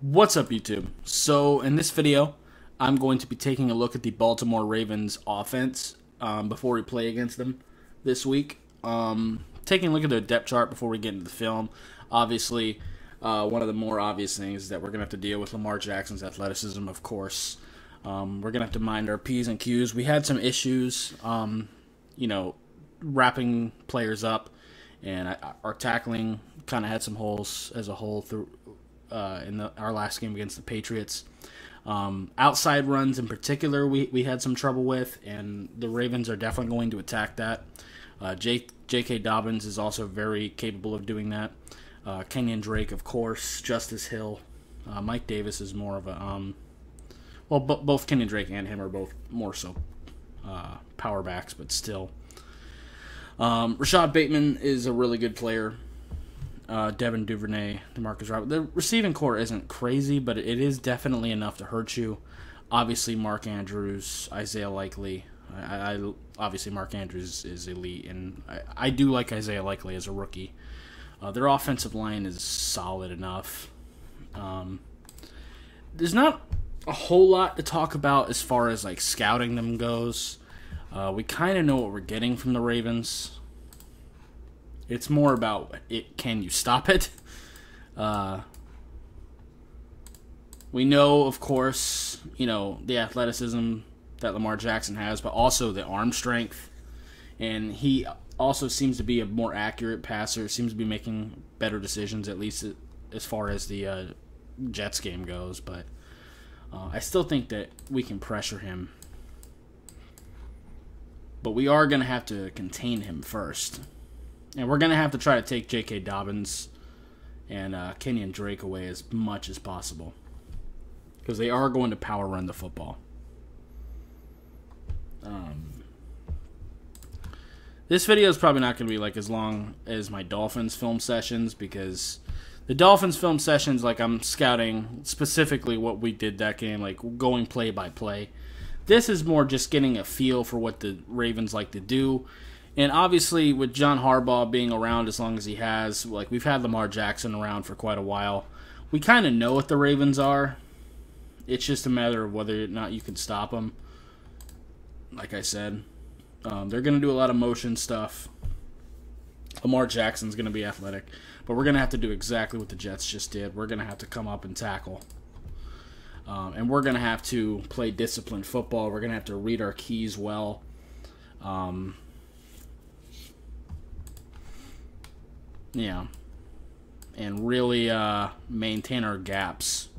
What's up, YouTube? So in this video, I'm going to be taking a look at the Baltimore Ravens offense before we play against them this week. Taking a look at their depth chart before we get into the film. Obviously, one of the more obvious things is that we're going to have to deal with Lamar Jackson's athleticism, of course. We're going to have to mind our P's and Q's. We had some issues, wrapping players up, and our tackling kind of had some holes as a whole through in our last game against the Patriots. Outside runs in particular, we had some trouble with, and the Ravens are definitely going to attack that. J.K. Dobbins is also very capable of doing that. Kenyon Drake, of course. Justice Hill. Mike Davis is more of a... both Kenyon Drake and him are both more so power backs, but still. Rashad Bateman is a really good player. Devin Duvernay, DeMarcus Robert. The receiving core isn't crazy, but it is definitely enough to hurt you. Obviously, Mark Andrews, Isaiah Likely. Obviously, Mark Andrews is elite, and I do like Isaiah Likely as a rookie. Their offensive line is solid enough. There's not a whole lot to talk about as far as like scouting them goes. We kind of know what we're getting from the Ravens. It's more about can you stop it? We know, of course, the athleticism that Lamar Jackson has, but also the arm strength. And he also seems to be a more accurate passer, seems to be making better decisions, at least as far as the Jets game goes. But I still think that we can pressure him. But we are going to have to contain him first. And we're going to have to try to take J.K. Dobbins and Kenyon Drake away as much as possible. Because they are going to power run the football. This video is probably not going to be like as long as my Dolphins film sessions. Because the Dolphins film sessions, like I'm scouting specifically what we did that game. Like going play by play. This is more just getting a feel for what the Ravens like to do. And obviously, with John Harbaugh being around as long as he has, like we've had Lamar Jackson around for quite a while, we kind of know what the Ravens are. It's just a matter of whether or not you can stop them. Like I said, they're going to do a lot of motion stuff. Lamar Jackson's going to be athletic. But we're going to have to do exactly what the Jets just did. We're going to have to come up and tackle. And we're going to have to play disciplined football. We're going to have to read our keys well. Yeah, and really maintain our gaps.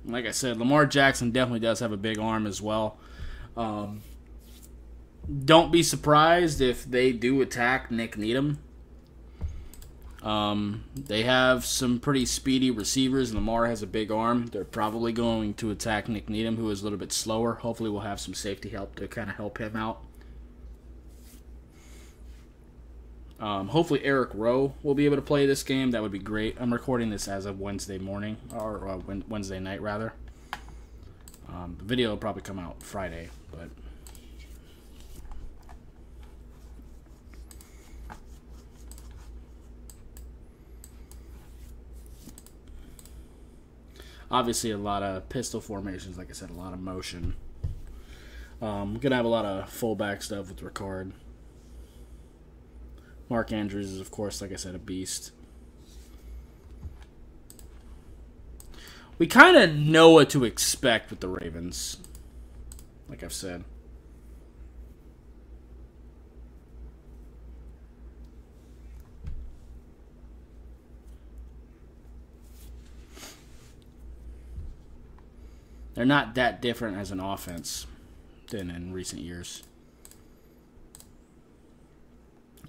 Like I said, Lamar Jackson definitely does have a big arm as well. Don't be surprised if they do attack Nick Needham. They have some pretty speedy receivers, and Lamar has a big arm. They're probably going to attack Nick Needham, who is a little bit slower. Hopefully we'll have some safety help to kind of help him out. Hopefully Eric Rowe will be able to play this game. That would be great. I'm recording this as of Wednesday morning, or Wednesday night, rather. The video will probably come out Friday, but... Obviously, a lot of pistol formations, like I said, a lot of motion. Going to have a lot of fullback stuff with Ricard. Mark Andrews is, of course, like I said, a beast. We kind of know what to expect with the Ravens, like I've said. They're not that different as an offense than in recent years.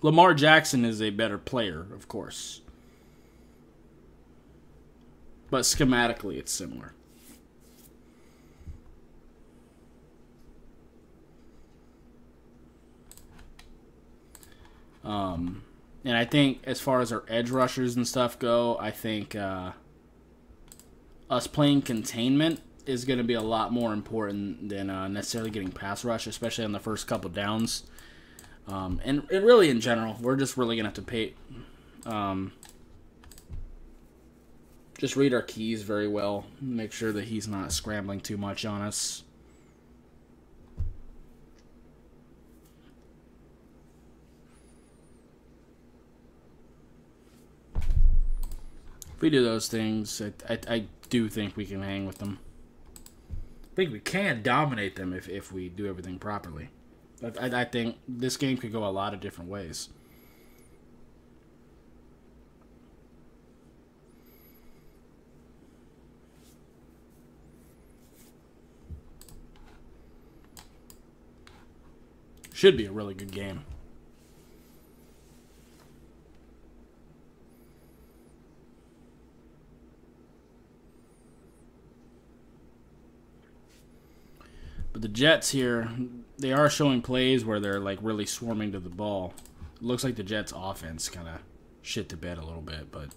Lamar Jackson is a better player, of course. But schematically, it's similar. And I think as far as our edge rushers and stuff go, I think us playing containment is going to be a lot more important than necessarily getting pass rush, especially on the first couple downs. And really in general, we're just really going to have to pay... just read our keys very well. Make sure that he's not scrambling too much on us. If we do those things, I do think we can hang with them. I think we can dominate them if we do everything properly. I think this game could go a lot of different ways. Should be a really good game. But the Jets here, they are showing plays where they're like really swarming to the ball. It looks like the Jets offense kind of shit the bed a little bit, but...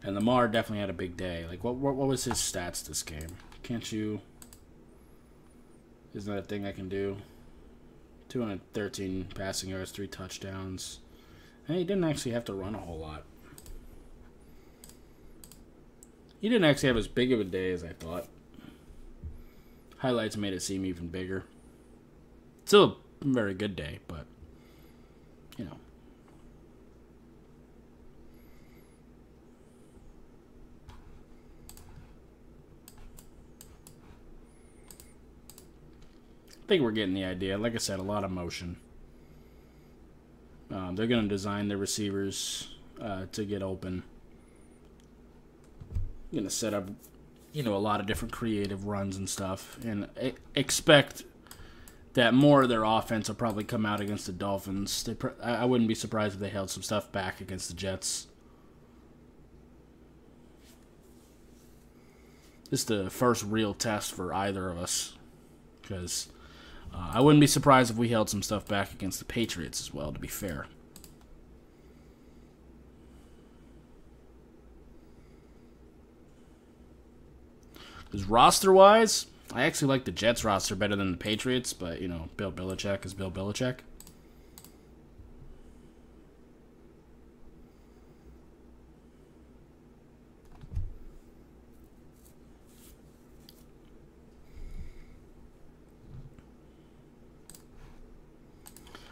And Lamar definitely had a big day. Like, what was his stats this game? Can't you... Isn't that a thing I can do? 213 passing yards, 3 touchdowns. And he didn't actually have to run a whole lot. He didn't actually have as big of a day as I thought. Highlights made it seem even bigger. Still a very good day, but, you know. I think we're getting the idea. Like I said, a lot of motion. They're going to design their receivers to get open. Going to set up, you know, a lot of different creative runs and stuff, and expect that more of their offense will probably come out against the Dolphins. I wouldn't be surprised if they held some stuff back against the Jets. This is the first real test for either of us, because I wouldn't be surprised if we held some stuff back against the Patriots as well, to be fair. Because roster-wise, I actually like the Jets roster better than the Patriots, but, you know, Bill Belichick is Bill Belichick.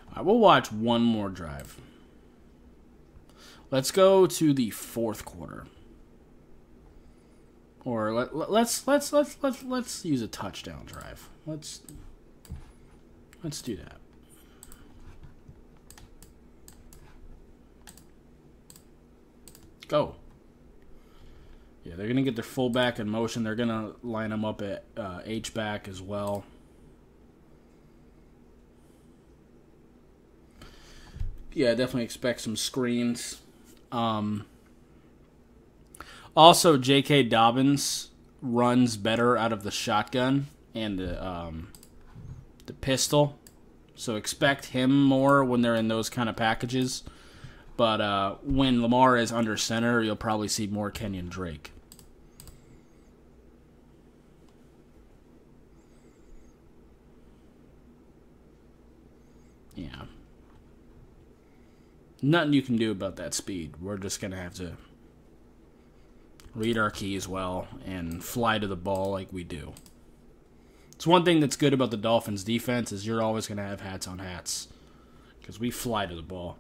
All right, we'll watch one more drive. Let's go to the fourth quarter. Or let's use a touchdown drive. Let's do that. Go. Yeah, they're gonna get their fullback in motion. They're gonna line them up at H back as well. Yeah, definitely expect some screens. Also, J.K. Dobbins runs better out of the shotgun and the pistol, so expect him more when they're in those kind of packages. But when Lamar is under center, you'll probably see more Kenyon Drake. Yeah. Nothing you can do about that speed. We're just going to have to read our keys well and fly to the ball like we do. It's one thing that's good about the Dolphins' defense is you're always going to have hats on hats because we fly to the ball.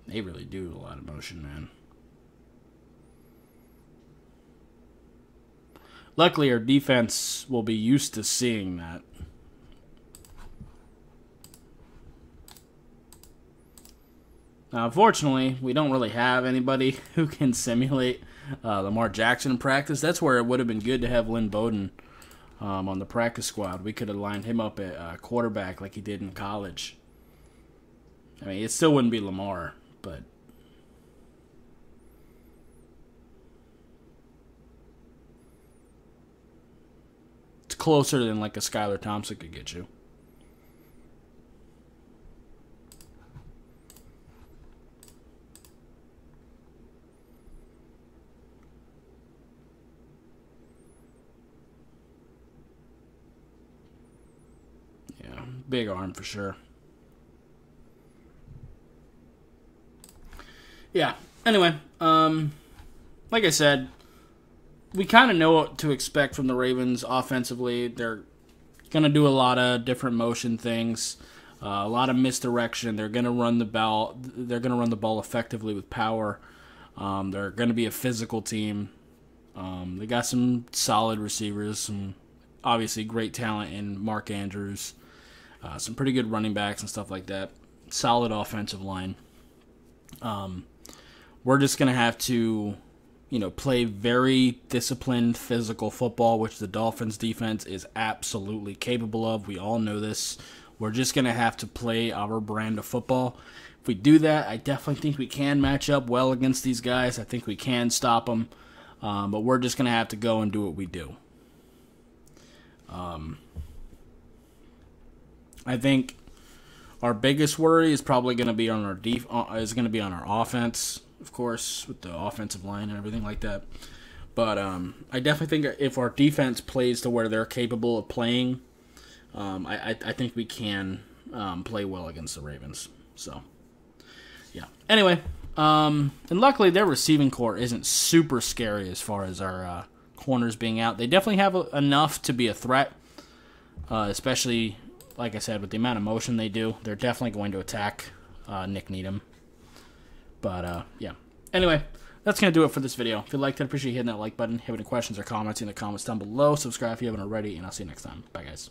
They really do a lot of motion, man. Luckily, our defense will be used to seeing that. Now, unfortunately, we don't really have anybody who can simulate Lamar Jackson in practice. That's where it would have been good to have Lynn Bowden on the practice squad. We could have lined him up at quarterback like he did in college. I mean, it still wouldn't be Lamar, but it's closer than like a Skylar Thompson could get you. Yeah, big arm for sure. Yeah. Anyway, like I said, we kind of know what to expect from the Ravens offensively. They're going to do a lot of different motion things, a lot of misdirection. They're going to run the ball. They're going to run the ball effectively with power. They're going to be a physical team. They got some solid receivers, some obviously great talent in Mark Andrews, some pretty good running backs and stuff like that. Solid offensive line. We're just going to have to, play very disciplined physical football, which the Dolphins defense is absolutely capable of. We all know this. We're just going to have to play our brand of football. If we do that, I definitely think we can match up well against these guys. I think we can stop them. But we're just going to have to go and do what we do. I think our biggest worry is probably going to be on our offense, of course, with the offensive line and everything like that. But I definitely think if our defense plays to where they're capable of playing, I think we can play well against the Ravens. So, yeah. Anyway, and luckily their receiving core isn't super scary as far as our corners being out. They definitely have enough to be a threat, especially, like I said, with the amount of motion they do. They're definitely going to attack Nick Needham. But, yeah. Anyway, that's going to do it for this video. If you liked it, I appreciate you hitting that like button. If you have any questions or comments in the comments down below, subscribe if you haven't already, and I'll see you next time. Bye, guys.